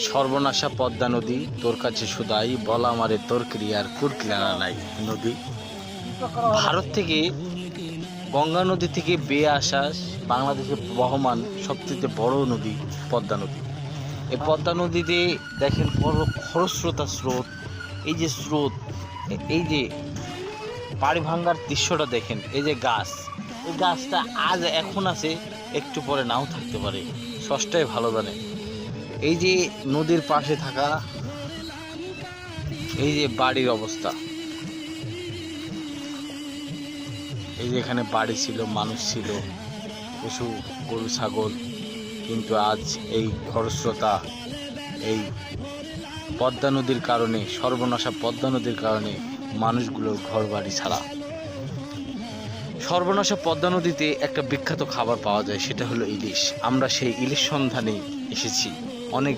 সর্বনাশা পদ্মা নদী, তোর কাছে শুধাই, বল আমারে তোর ক্রিয়ার কুরকিনারা নাই। নদী ভারত থেকে, গঙ্গা নদী থেকে বেয়ে আসা বাংলাদেশে বহমান সবচেয়ে বড় নদী পদ্মা নদী। এই পদ্মা নদীতে দেখেন বড় খরস্রোতা স্রোত। এই যে স্রোত, এই যে পাড়ি ভাঙ্গার দৃশ্যটা দেখেন। এই যে গাছ, এই গাছটা আজ এখন আছে, একটু পরে নাও থাকতে পারে, ষষ্ঠটাই ভালো জানে। এই যে নদীর পাশে থাকা এই যে বাড়ির অবস্থা, এই যে এখানে বাড়ি ছিল, মানুষ ছিল, পশু গরু ছাগল, কিন্তু আজ এই খরস্রোতা, এই পদ্মা নদীর কারণে, সর্বনাশা পদ্মা নদীর কারণে মানুষগুলোর ঘর বাড়ি ছাড়া। সর্বনাশা পদ্মা নদীতে একটা বিখ্যাত খাবার পাওয়া যায়, সেটা হলো ইলিশ। আমরা সেই ইলিশ সন্ধানে এসেছি। অনেক